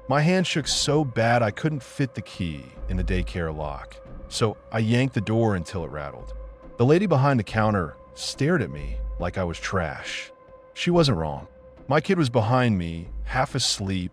My hand shook so bad I couldn't fit the key in the daycare lock, so I yanked the door until it rattled. The lady behind the counter stared at me like I was trash. She wasn't wrong. My kid was behind me, half asleep,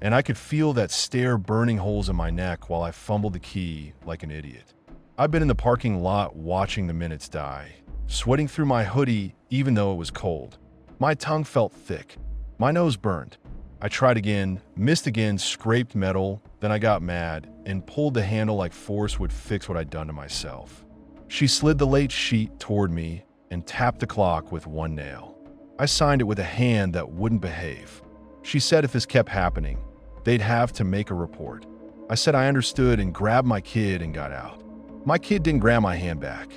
and I could feel that stare burning holes in my neck while I fumbled the key like an idiot. I've been in the parking lot watching the minutes die, sweating through my hoodie even though it was cold. My tongue felt thick. My nose burned. I tried again, missed again, scraped metal, then I got mad and pulled the handle like force would fix what I'd done to myself. She slid the late sheet toward me and tapped the clock with one nail. I signed it with a hand that wouldn't behave. She said if this kept happening, they'd have to make a report. I said I understood and grabbed my kid and got out. My kid didn't grab my hand back.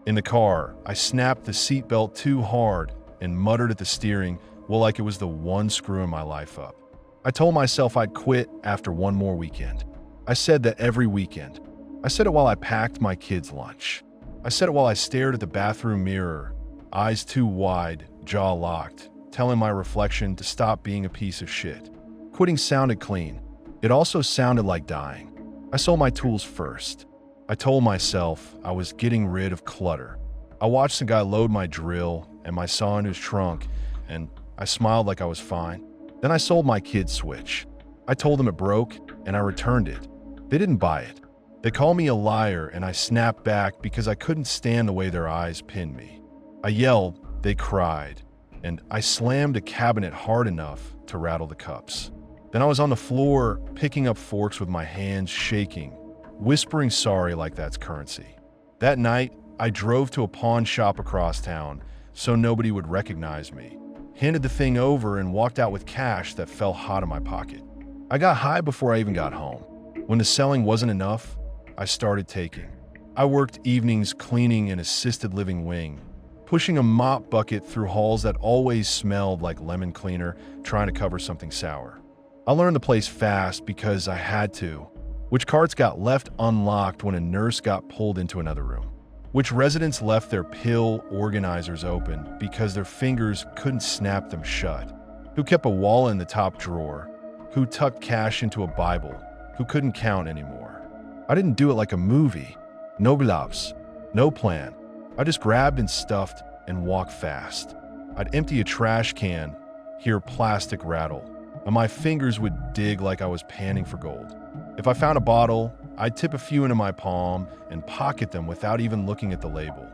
In the car, I snapped the seatbelt too hard and muttered at the steering, well, like it was the one screwing my life up. I told myself I'd quit after one more weekend. I said that every weekend. I said it while I packed my kid's lunch. I said it while I stared at the bathroom mirror, eyes too wide, jaw locked, telling my reflection to stop being a piece of shit. Quitting sounded clean. It also sounded like dying. I sold my tools first. I told myself I was getting rid of clutter. I watched the guy load my drill and my saw into his trunk, and I smiled like I was fine. Then I sold my kid's switch. I told them it broke, and I returned it. They didn't buy it. They called me a liar, and I snapped back because I couldn't stand the way their eyes pinned me. I yelled, they cried, and I slammed a cabinet hard enough to rattle the cups. Then I was on the floor, picking up forks with my hands shaking, whispering sorry like that's currency. That night, I drove to a pawn shop across town so nobody would recognize me, handed the thing over, and walked out with cash that fell hot in my pocket. I got high before I even got home. When the selling wasn't enough, I started taking. I worked evenings cleaning an assisted living wing, pushing a mop bucket through halls that always smelled like lemon cleaner, trying to cover something sour. I learned the place fast because I had to. Which carts got left unlocked when a nurse got pulled into another room. Which residents left their pill organizers open because their fingers couldn't snap them shut. Who kept a wallet in the top drawer. Who tucked cash into a Bible. Who couldn't count anymore. I didn't do it like a movie. No gloves, no plan. I just grabbed and stuffed and walked fast. I'd empty a trash can, hear plastic rattle, and my fingers would dig like I was panning for gold. If I found a bottle, I'd tip a few into my palm and pocket them without even looking at the label.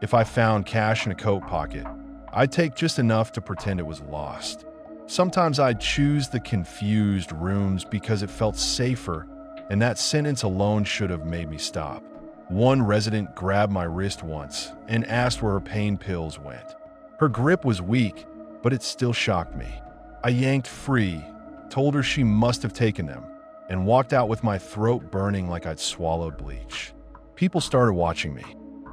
If I found cash in a coat pocket, I'd take just enough to pretend it was lost. Sometimes I'd choose the confused rooms because it felt safer, and that sentence alone should have made me stop. One resident grabbed my wrist once and asked where her pain pills went. Her grip was weak, but it still shocked me. I yanked free, told her she must have taken them, and walked out with my throat burning like I'd swallowed bleach. People started watching me.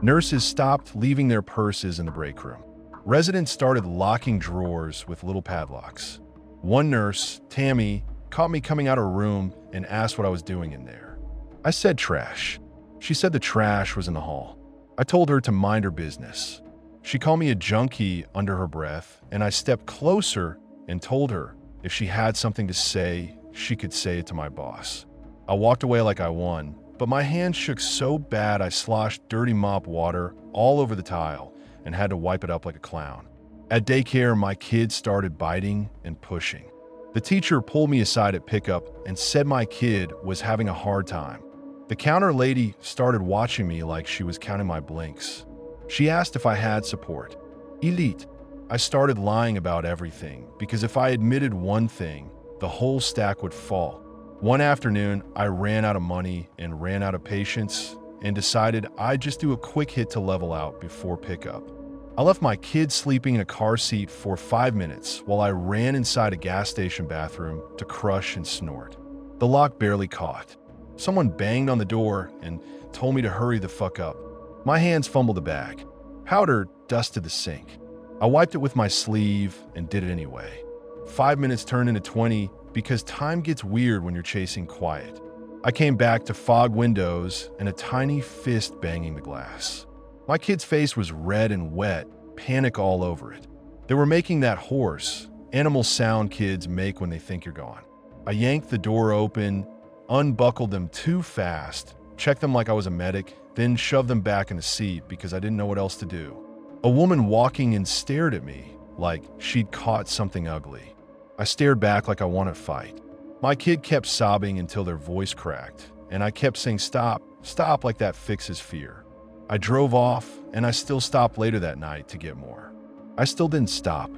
Nurses stopped leaving their purses in the break room. Residents started locking drawers with little padlocks. One nurse, Tammy, caught me coming out of her room and asked what I was doing in there. I said trash. She said the trash was in the hall. I told her to mind her business. She called me a junkie under her breath, and I stepped closer and told her if she had something to say, she could say it to my boss. I walked away like I won, but my hand shook so bad I sloshed dirty mop water all over the tile and had to wipe it up like a clown. At daycare, my kids started biting and pushing. The teacher pulled me aside at pickup and said my kid was having a hard time. The counter lady started watching me like she was counting my blinks. She asked if I had support. Elite. I started lying about everything because if I admitted one thing, the whole stack would fall. One afternoon, I ran out of money and ran out of patience and decided I'd just do a quick hit to level out before pickup. I left my kid sleeping in a car seat for 5 minutes while I ran inside a gas station bathroom to crush and snort. The lock barely caught. Someone banged on the door and told me to hurry the fuck up. My hands fumbled the bag. Powder dusted the sink. I wiped it with my sleeve and did it anyway. 5 minutes turned into 20 because time gets weird when you're chasing quiet. I came back to fog windows and a tiny fist banging the glass. My kid's face was red and wet, panic all over it. They were making that hoarse, animal sound kids make when they think you're gone. I yanked the door open, unbuckled them too fast, checked them like I was a medic, then shoved them back in the seat because I didn't know what else to do. A woman walking in stared at me like she'd caught something ugly. I stared back like I wanted to fight. My kid kept sobbing until their voice cracked, and I kept saying, "Stop, stop," like that fixes fear. I drove off, and I still stopped later that night to get more. I still didn't stop.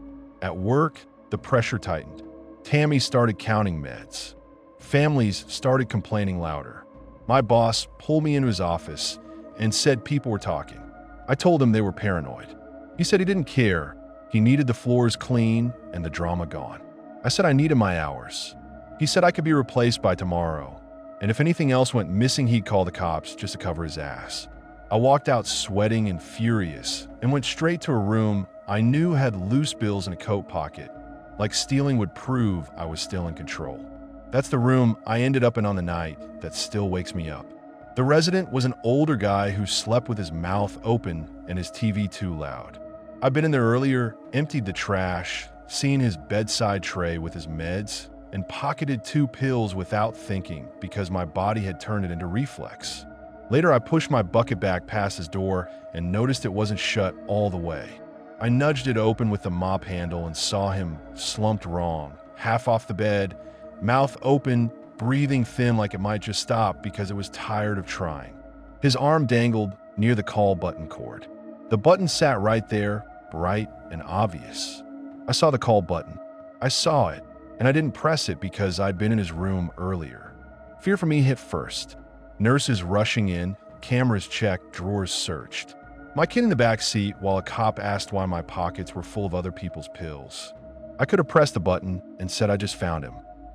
At work, the pressure tightened. Tammy started counting meds. Families started complaining louder. My boss pulled me into his office and said people were talking. I told him they were paranoid. He said he didn't care. He needed the floors clean and the drama gone. I said I needed my hours. He said I could be replaced by tomorrow, and if anything else went missing, he'd call the cops just to cover his ass. I walked out sweating and furious and went straight to a room I knew had loose bills in a coat pocket, like stealing would prove I was still in control. That's the room I ended up in on the night that still wakes me up. The resident was an older guy who slept with his mouth open and his TV too loud. I'd been in there earlier, emptied the trash, seen his bedside tray with his meds, and pocketed 2 pills without thinking because my body had turned it into reflex. Later, I pushed my bucket back past his door and noticed it wasn't shut all the way. I nudged it open with the mop handle and saw him slumped wrong, half off the bed, mouth open, breathing thin like it might just stop because it was tired of trying. His arm dangled near the call button cord. The button sat right there, bright and obvious. I saw the call button. I saw it, and I didn't press it because I'd been in his room earlier. Fear for me hit first. Nurses rushing in, cameras checked, drawers searched. My kid in the back seat while a cop asked why my pockets were full of other people's pills. I could have pressed the button and said I just found him.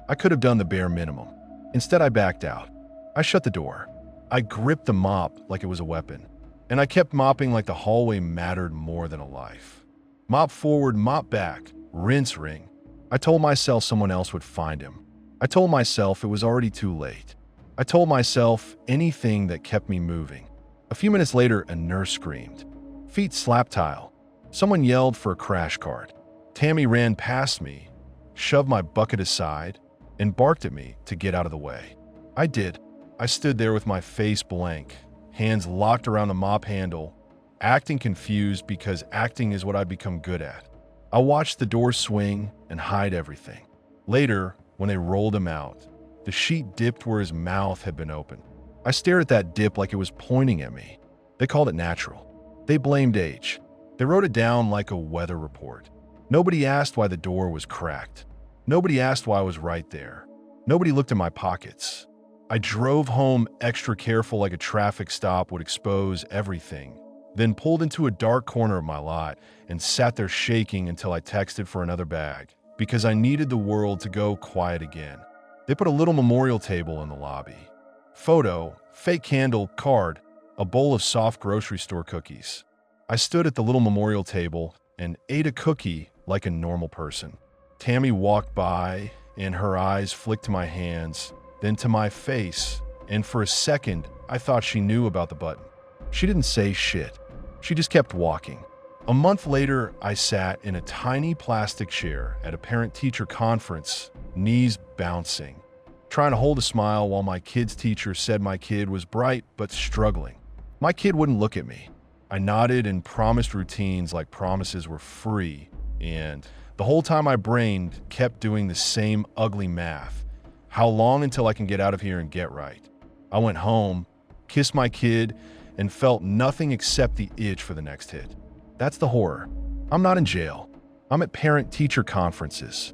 I could have done the bare minimum. Instead, I backed out. I shut the door. I gripped the mop like it was a weapon. And I kept mopping like the hallway mattered more than a life. Mop forward, mop back, rinse ring. I told myself someone else would find him. I told myself it was already too late. I told myself anything that kept me moving. A few minutes later, a nurse screamed. Feet slapped tile. Someone yelled for a crash cart. Tammy ran past me, shoved my bucket aside, and barked at me to get out of the way. I did. I stood there with my face blank, hands locked around the mop handle, acting confused because acting is what I'd become good at. I watched the door swing and hide everything. Later, when they rolled him out, the sheet dipped where his mouth had been open. I stared at that dip like it was pointing at me. They called it natural. They blamed age. They wrote it down like a weather report. Nobody asked why the door was cracked. Nobody asked why I was right there. Nobody looked at my pockets. I drove home extra careful like a traffic stop would expose everything, then pulled into a dark corner of my lot and sat there shaking until I texted for another bag because I needed the world to go quiet again. They put a little memorial table in the lobby. Photo, fake candle, card, a bowl of soft grocery store cookies. I stood at the little memorial table and ate a cookie like a normal person. Tammy walked by and her eyes flicked to my hands, then to my face, and for a second, I thought she knew about the button. She didn't say shit. She just kept walking. A month later, I sat in a tiny plastic chair at a parent-teacher conference, knees bouncing, trying to hold a smile while my kid's teacher said my kid was bright but struggling. My kid wouldn't look at me. I nodded and promised routines like promises were free, and the whole time my brain kept doing the same ugly math. How long until I can get out of here and get right? I went home, kissed my kid, and felt nothing except the itch for the next hit. That's the horror. I'm not in jail. I'm at parent-teacher conferences.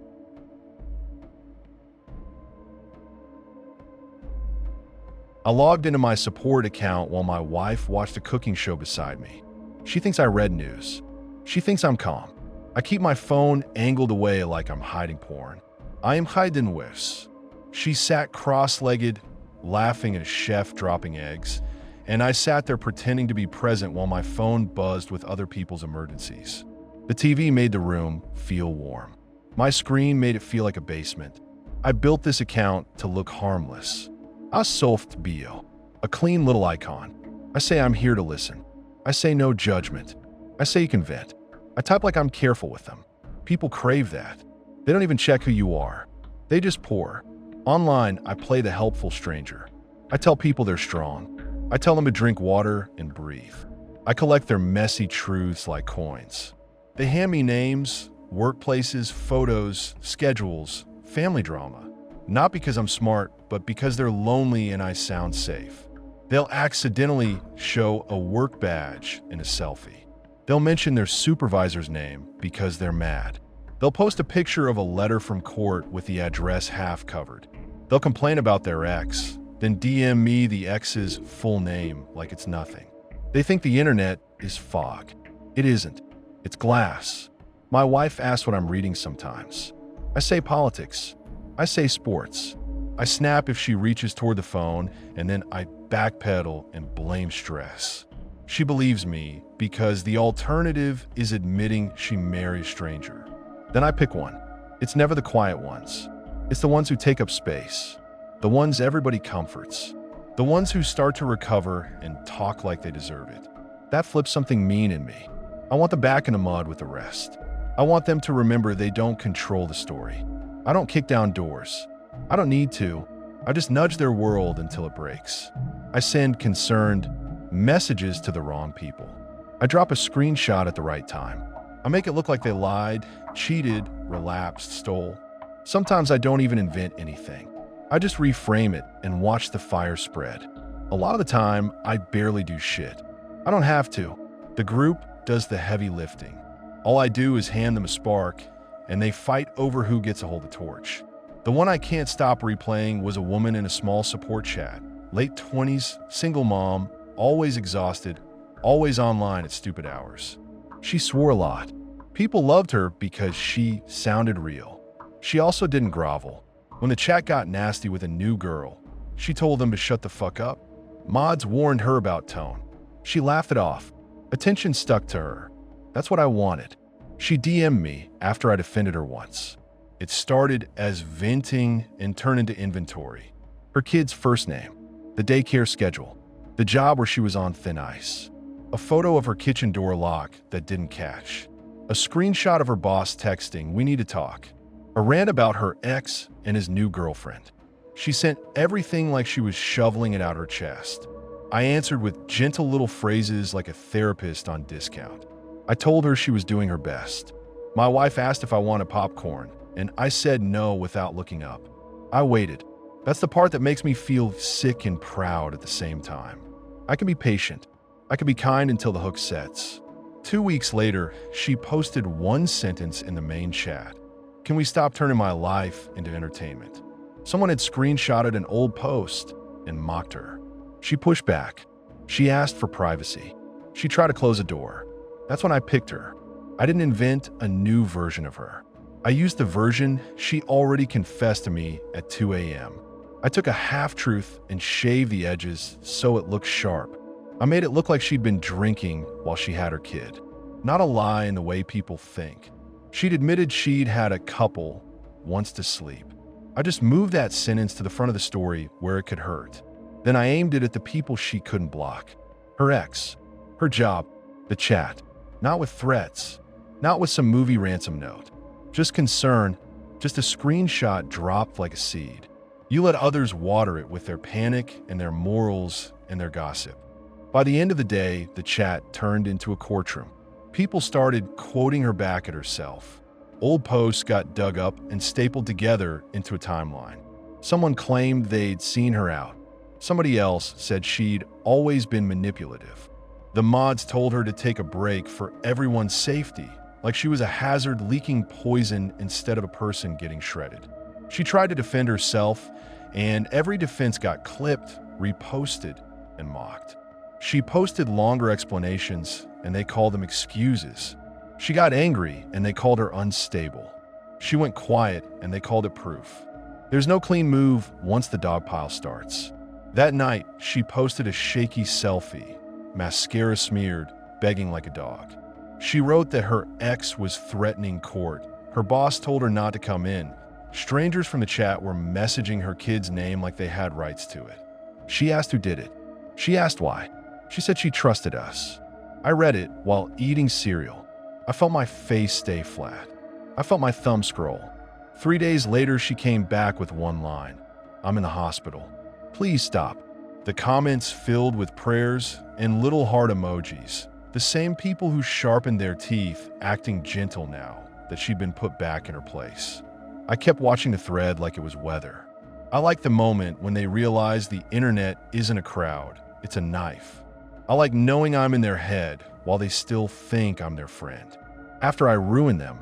I logged into my support account while my wife watched a cooking show beside me. She thinks I read news. She thinks I'm calm. I keep my phone angled away like I'm hiding porn. I am hiding worse. She sat cross-legged, laughing at a chef dropping eggs, and I sat there pretending to be present while my phone buzzed with other people's emergencies. The TV made the room feel warm. My screen made it feel like a basement. I built this account to look harmless. A soft bio, a clean little icon. I say I'm here to listen. I say no judgment. I say you can vent. I type like I'm careful with them. People crave that. They don't even check who you are. They just pour. Online, I play the helpful stranger. I tell people they're strong. I tell them to drink water and breathe. I collect their messy truths like coins. They hand me names, workplaces, photos, schedules, family drama. Not because I'm smart, but because they're lonely and I sound safe. They'll accidentally show a work badge in a selfie. They'll mention their supervisor's name because they're mad. They'll post a picture of a letter from court with the address half covered. They'll complain about their ex, then DM me the ex's full name like it's nothing. They think the internet is fog. It isn't. It's glass. My wife asks what I'm reading sometimes. I say politics. I say sports. I snap if she reaches toward the phone, and then I backpedal and blame stress. She believes me because the alternative is admitting she married a stranger. Then I pick one. It's never the quiet ones. It's the ones who take up space. The ones everybody comforts. The ones who start to recover and talk like they deserve it. That flips something mean in me. I want them back in the mud with the rest. I want them to remember they don't control the story. I don't kick down doors. I don't need to. I just nudge their world until it breaks. I send concerned messages to the wrong people. I drop a screenshot at the right time. I make it look like they lied, cheated, relapsed, stole. Sometimes I don't even invent anything. I just reframe it and watch the fire spread. A lot of the time, I barely do shit. I don't have to. The group does the heavy lifting. All I do is hand them a spark, and they fight over who gets a hold of the torch. The one I can't stop replaying was a woman in a small support chat. Late 20s, single mom, always exhausted, always online at stupid hours. She swore a lot. People loved her because she sounded real. She also didn't grovel. When the chat got nasty with a new girl, she told them to shut the fuck up. Mods warned her about tone. She laughed it off. Attention stuck to her. That's what I wanted. She DM'd me after I defended her once. It started as venting and turned into inventory. Her kid's first name, the daycare schedule, the job where she was on thin ice, a photo of her kitchen door lock that didn't catch, a screenshot of her boss texting, "We need to talk," a rant about her ex and his new girlfriend. She sent everything like she was shoveling it out her chest. I answered with gentle little phrases like a therapist on discount. I told her she was doing her best. My wife asked if I wanted popcorn, and I said no without looking up. I waited. That's the part that makes me feel sick and proud at the same time. I can be patient. I can be kind until the hook sets. 2 weeks later, she posted one sentence in the main chat. "Can we stop turning my life into entertainment?" Someone had screenshotted an old post and mocked her. She pushed back. She asked for privacy. She tried to close a door. That's when I picked her. I didn't invent a new version of her. I used the version she already confessed to me at 2 a.m. I took a half-truth and shaved the edges so it looked sharp. I made it look like she'd been drinking while she had her kid. Not a lie in the way people think. She'd admitted she'd had a couple once to sleep. I just moved that sentence to the front of the story where it could hurt. Then I aimed it at the people she couldn't block. Her ex, her job, the chat. Not with threats, not with some movie ransom note. Just concern, just a screenshot dropped like a seed. You let others water it with their panic and their morals and their gossip. By the end of the day, the chat turned into a courtroom. People started quoting her back at herself. Old posts got dug up and stapled together into a timeline. Someone claimed they'd seen her out. Somebody else said she'd always been manipulative. The mods told her to take a break for everyone's safety, like she was a hazard leaking poison instead of a person getting shredded. She tried to defend herself, and every defense got clipped, reposted, and mocked. She posted longer explanations, and they called them excuses. She got angry, and they called her unstable. She went quiet, and they called it proof. There's no clean move once the dog pile starts. That night, she posted a shaky selfie, mascara smeared, begging like a dog. She wrote that her ex was threatening court. Her boss told her not to come in. Strangers from the chat were messaging her kid's name like they had rights to it. She asked who did it. She asked why. She said she trusted us. I read it while eating cereal. I felt my face stay flat. I felt my thumb scroll. 3 days later, she came back with one line. I'm in the hospital. Please stop. The comments filled with prayers and little heart emojis. The same people who sharpened their teeth acting gentle now that she'd been put back in her place. I kept watching the thread like it was weather. I like the moment when they realize the internet isn't a crowd, it's a knife. I like knowing I'm in their head while they still think I'm their friend. After I ruin them,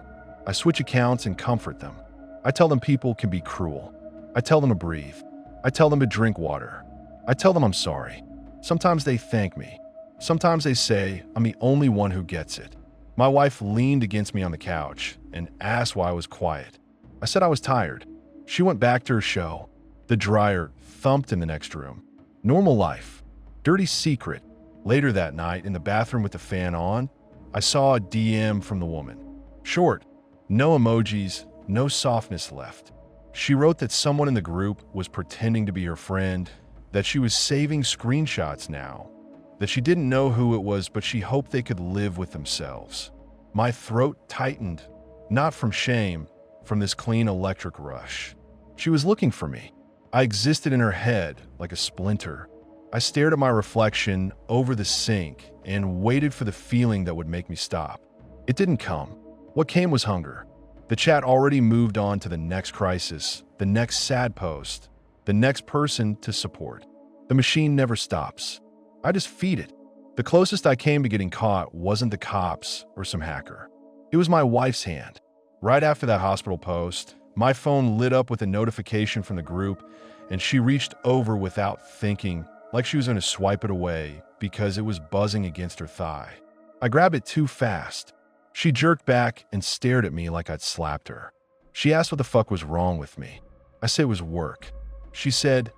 I switch accounts and comfort them. I tell them people can be cruel. I tell them to breathe. I tell them to drink water. I tell them I'm sorry. Sometimes they thank me. Sometimes they say I'm the only one who gets it. My wife leaned against me on the couch and asked why I was quiet. I said I was tired. She went back to her show. The dryer thumped in the next room. Normal life. Dirty secret. Later that night, in the bathroom with the fan on, I saw a DM from the woman. Short. No emojis, no softness left. She wrote that someone in the group was pretending to be her friend, that she was saving screenshots now, that she didn't know who it was, but she hoped they could live with themselves. My throat tightened, not from shame, from this clean electric rush. She was looking for me. I existed in her head like a splinter. I stared at my reflection over the sink and waited for the feeling that would make me stop. It didn't come. What came was hunger. The chat already moved on to the next crisis, the next sad post, the next person to support. The machine never stops. I just feed it. The closest I came to getting caught wasn't the cops or some hacker. It was my wife's hand. Right after that hospital post, my phone lit up with a notification from the group, and she reached over without thinking, like she was going to swipe it away because it was buzzing against her thigh. I grabbed it too fast. She jerked back and stared at me like I'd slapped her. She asked what the fuck was wrong with me. I said it was work. She said,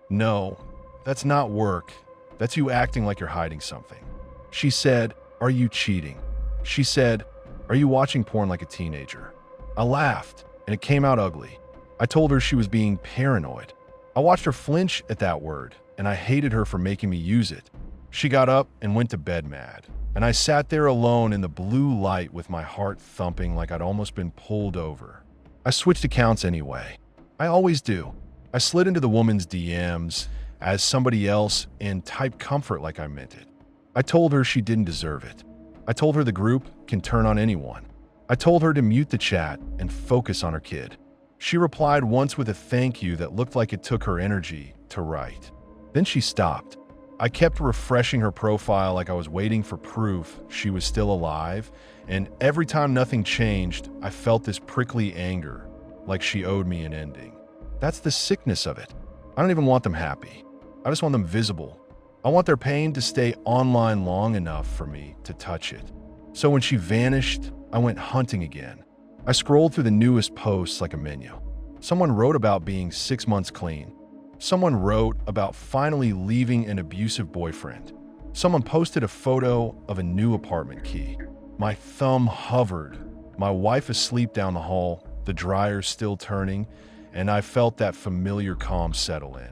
"No, that's not work. That's you acting like you're hiding something." She said, "Are you cheating?" She said, "Are you watching porn like a teenager?" I laughed, and it came out ugly. I told her she was being paranoid. I watched her flinch at that word, and I hated her for making me use it. She got up and went to bed mad, and I sat there alone in the blue light with my heart thumping like I'd almost been pulled over. I switched accounts anyway. I always do. I slid into the woman's DMs as somebody else and typed comfort like I meant it. I told her she didn't deserve it. I told her the group can turn on anyone. I told her to mute the chat and focus on her kid. She replied once with a thank you that looked like it took her energy to write. Then she stopped. I kept refreshing her profile like I was waiting for proof she was still alive, and every time nothing changed, I felt this prickly anger, like she owed me an ending. That's the sickness of it. I don't even want them happy. I just want them visible. I want their pain to stay online long enough for me to touch it. So when she vanished, I went hunting again. I scrolled through the newest posts like a menu. Someone wrote about being 6 months clean. Someone wrote about finally leaving an abusive boyfriend. Someone posted a photo of a new apartment key. My thumb hovered. My wife asleep down the hall, the dryer still turning, and I felt that familiar calm settle in.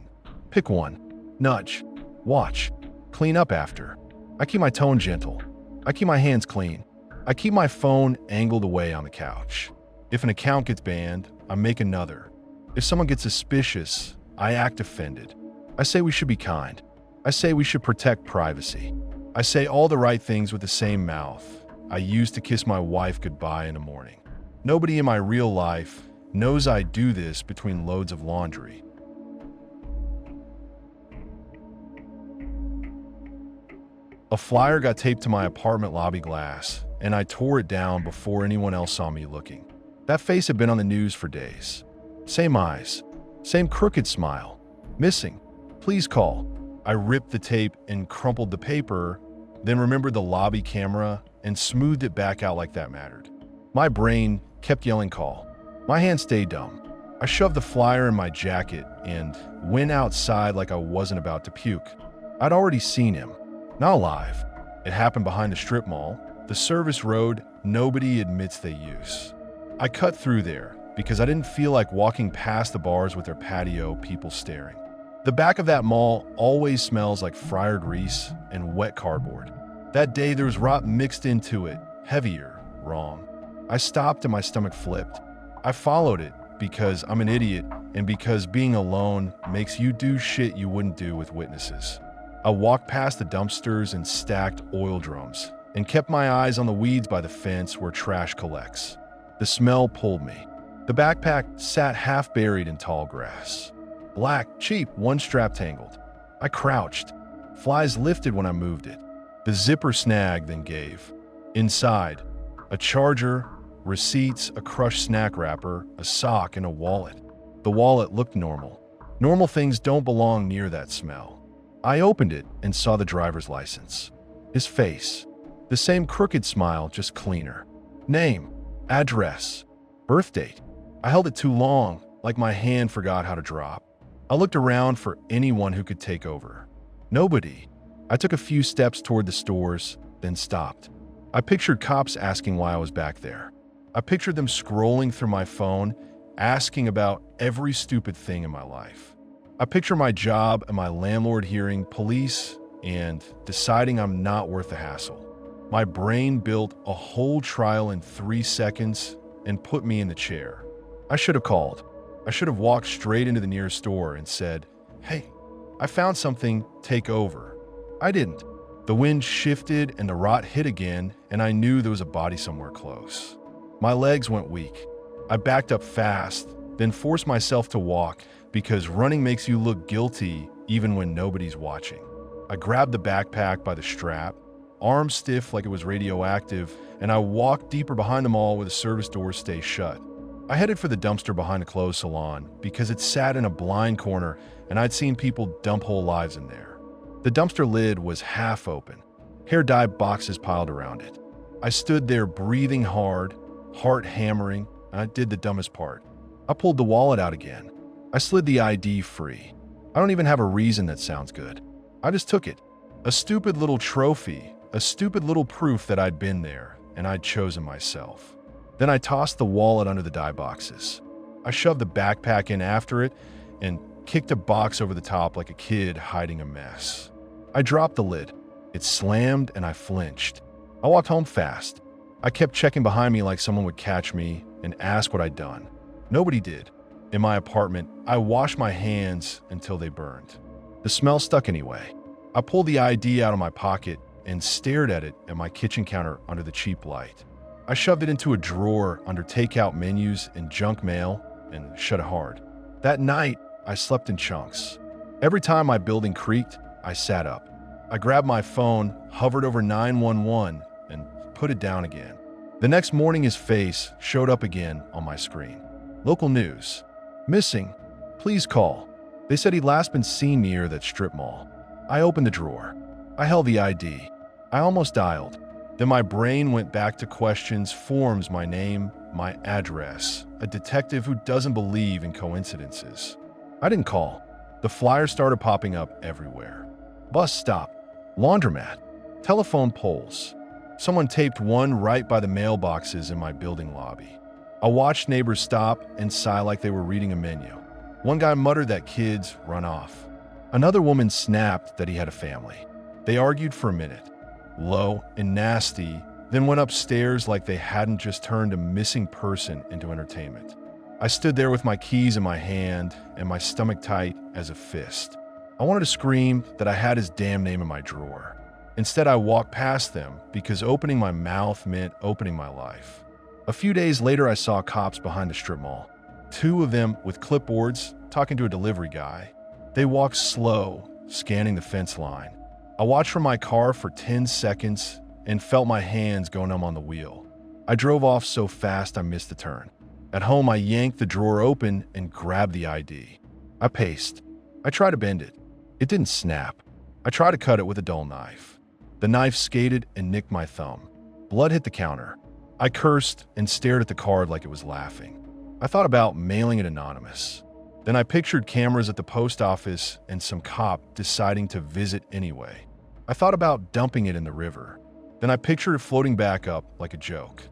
Pick one. Nudge. Watch. Clean up after. I keep my tone gentle. I keep my hands clean. I keep my phone angled away on the couch. If an account gets banned, I make another. If someone gets suspicious, I act offended. I say we should be kind. I say we should protect privacy. I say all the right things with the same mouth I used to kiss my wife goodbye in the morning. Nobody in my real life knows I do this between loads of laundry. A flyer got taped to my apartment lobby glass, and I tore it down before anyone else saw me looking. That face had been on the news for days. Same eyes, same crooked smile. Missing. Please call. I ripped the tape and crumpled the paper, then remembered the lobby camera and smoothed it back out like that mattered. My brain kept yelling call. My hand stayed dumb. I shoved the flyer in my jacket and went outside like I wasn't about to puke. I'd already seen him. Not alive. It happened behind a strip mall, the service road nobody admits they use. I cut through there because I didn't feel like walking past the bars with their patio people staring. The back of that mall always smells like fried grease and wet cardboard. That day there was rot mixed into it, heavier, wrong. I stopped and my stomach flipped. I followed it, because I'm an idiot and because being alone makes you do shit you wouldn't do with witnesses. I walked past the dumpsters and stacked oil drums and kept my eyes on the weeds by the fence where trash collects. The smell pulled me. The backpack sat half buried in tall grass. Black, cheap, one strap tangled. I crouched. Flies lifted when I moved it. The zipper snagged, then gave. Inside, a charger, receipts, a crushed snack wrapper, a sock, and a wallet. The wallet looked normal. Normal things don't belong near that smell. I opened it and saw the driver's license. His face. The same crooked smile, just cleaner. Name, address, birth date. I held it too long, like my hand forgot how to drop. I looked around for anyone who could take over. Nobody. I took a few steps toward the stores, then stopped. I pictured cops asking why I was back there. I pictured them scrolling through my phone, asking about every stupid thing in my life. I picture my job and my landlord hearing police and deciding I'm not worth the hassle. My brain built a whole trial in 3 seconds and put me in the chair. I should have called. I should have walked straight into the nearest store and said, "Hey, I found something, take over." I didn't. The wind shifted and the rot hit again, and I knew there was a body somewhere close. My legs went weak. I backed up fast, then forced myself to walk because running makes you look guilty even when nobody's watching. I grabbed the backpack by the strap, arms stiff like it was radioactive, and I walked deeper behind them all where the service doors stay shut. I headed for the dumpster behind a clothes salon because it sat in a blind corner and I'd seen people dump whole lives in there. The dumpster lid was half open, hair dye boxes piled around it. I stood there breathing hard, heart hammering, and I did the dumbest part. I pulled the wallet out again. I slid the ID free. I don't even have a reason that sounds good. I just took it. A stupid little trophy, a stupid little proof that I'd been there and I'd chosen myself. Then I tossed the wallet under the dye boxes. I shoved the backpack in after it and kicked a box over the top like a kid hiding a mess. I dropped the lid. It slammed and I flinched. I walked home fast. I kept checking behind me like someone would catch me and ask what I'd done. Nobody did. In my apartment, I washed my hands until they burned. The smell stuck anyway. I pulled the ID out of my pocket and stared at it at my kitchen counter under the cheap light. I shoved it into a drawer under takeout menus and junk mail and shut it hard. That night, I slept in chunks. Every time my building creaked, I sat up. I grabbed my phone, hovered over 911, and put it down again. The next morning, his face showed up again on my screen. Local news. Missing. Please call. They said he'd last been seen near that strip mall. I opened the drawer. I held the ID. I almost dialed. Then my brain went back to questions, forms, my name, my address, a detective who doesn't believe in coincidences. I didn't call. The flyers started popping up everywhere. Bus stop, laundromat, telephone poles. Someone taped one right by the mailboxes in my building lobby. I watched neighbors stop and sigh like they were reading a menu. One guy muttered that kids run off. Another woman snapped that he had a family. They argued for a minute, low and nasty, then went upstairs like they hadn't just turned a missing person into entertainment. I stood there with my keys in my hand and my stomach tight as a fist. I wanted to scream that I had his damn name in my drawer. Instead, I walked past them because opening my mouth meant opening my life. A few days later, I saw cops behind the strip mall. 2 of them with clipboards talking to a delivery guy. They walked slow, scanning the fence line. I watched from my car for 10 seconds and felt my hands go numb on the wheel. I drove off so fast I missed the turn. At home, I yanked the drawer open and grabbed the ID. I paced. I tried to bend it. It didn't snap. I tried to cut it with a dull knife. The knife skated and nicked my thumb. Blood hit the counter. I cursed and stared at the card like it was laughing. I thought about mailing it anonymous. Then I pictured cameras at the post office and some cop deciding to visit anyway. I thought about dumping it in the river. Then I pictured it floating back up like a joke.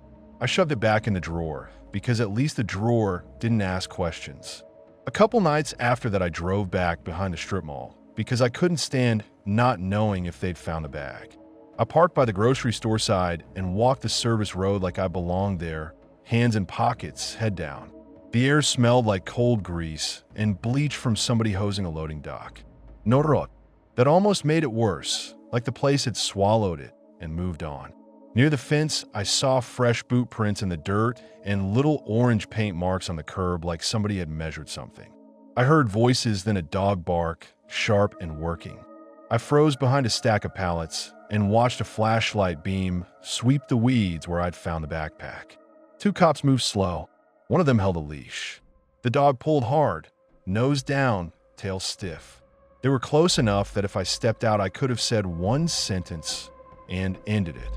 I shoved it back in the drawer because at least the drawer didn't ask questions. A couple nights after that, I drove back behind the strip mall because I couldn't stand not knowing if they'd found the bag. I parked by the grocery store side and walked the service road like I belonged there, hands in pockets, head down. The air smelled like cold grease and bleach from somebody hosing a loading dock. Norot. That almost made it worse, like the place had swallowed it and moved on. Near the fence, I saw fresh boot prints in the dirt and little orange paint marks on the curb like somebody had measured something. I heard voices, then a dog bark, sharp and working. I froze behind a stack of pallets and watched a flashlight beam sweep the weeds where I'd found the backpack. 2 cops moved slow. One of them held a leash. The dog pulled hard, nose down, tail stiff. They were close enough that if I stepped out, I could have said one sentence and ended it.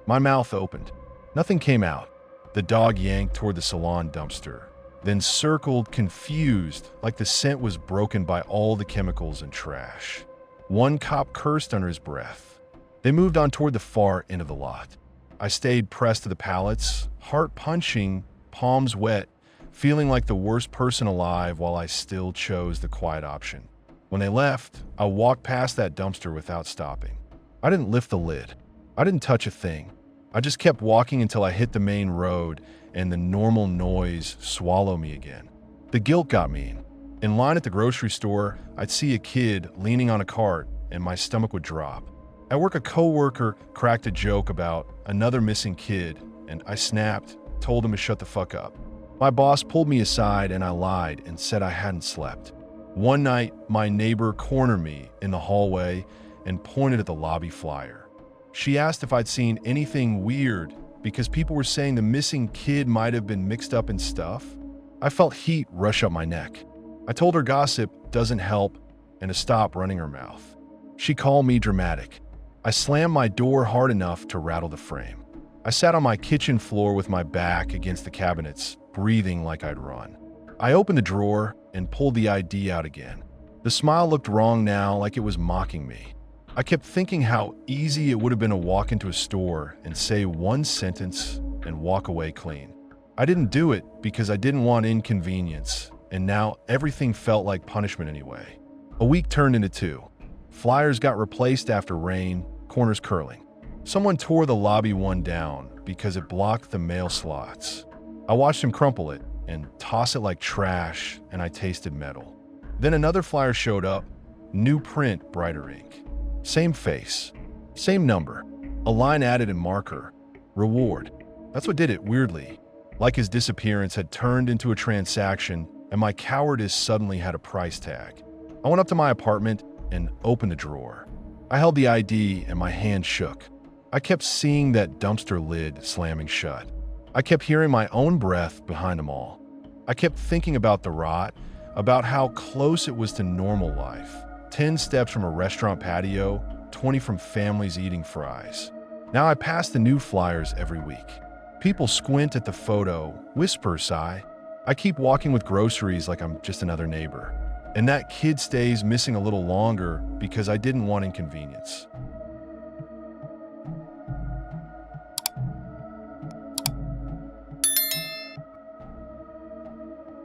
My mouth opened. Nothing came out. The dog yanked toward the salon dumpster, then circled confused like the scent was broken by all the chemicals and trash. One cop cursed under his breath. They moved on toward the far end of the lot. I stayed pressed to the pallets, heart punching, palms wet, feeling like the worst person alive while I still chose the quiet option. When they left, I walked past that dumpster without stopping. I didn't lift the lid. I didn't touch a thing. I just kept walking until I hit the main road and the normal noise swallowed me again. The guilt got me. In line at the grocery store, I'd see a kid leaning on a cart and my stomach would drop. At work, a coworker cracked a joke about another missing kid and I snapped, told him to shut the fuck up. My boss pulled me aside and I lied and said I hadn't slept. One night, my neighbor cornered me in the hallway and pointed at the lobby flyer. She asked if I'd seen anything weird because people were saying the missing kid might have been mixed up in stuff. I felt heat rush up my neck. I told her gossip doesn't help and to stop running her mouth. She called me dramatic. I slammed my door hard enough to rattle the frame. I sat on my kitchen floor with my back against the cabinets, breathing like I'd run. I opened the drawer and pulled the ID out again. The smile looked wrong now, like it was mocking me. I kept thinking how easy it would have been to walk into a store and say one sentence and walk away clean. I didn't do it because I didn't want inconvenience, and now everything felt like punishment anyway. A week turned into 2. Flyers got replaced after rain, corners curling. Someone tore the lobby one down because it blocked the mail slots. I watched him crumple it and toss it like trash, and I tasted metal. Then another flyer showed up, new print, brighter ink. Same face, same number, a line added in marker, reward. That's what did it, weirdly. Like his disappearance had turned into a transaction and my cowardice suddenly had a price tag. I went up to my apartment and opened the drawer. I held the ID and my hand shook. I kept seeing that dumpster lid slamming shut. I kept hearing my own breath behind them all. I kept thinking about the rot, about how close it was to normal life. 10 steps from a restaurant patio, 20 from families eating fries. Now I pass the new flyers every week. People squint at the photo, whisper, sigh. I keep walking with groceries like I'm just another neighbor. And that kid stays missing a little longer because I didn't want inconvenience.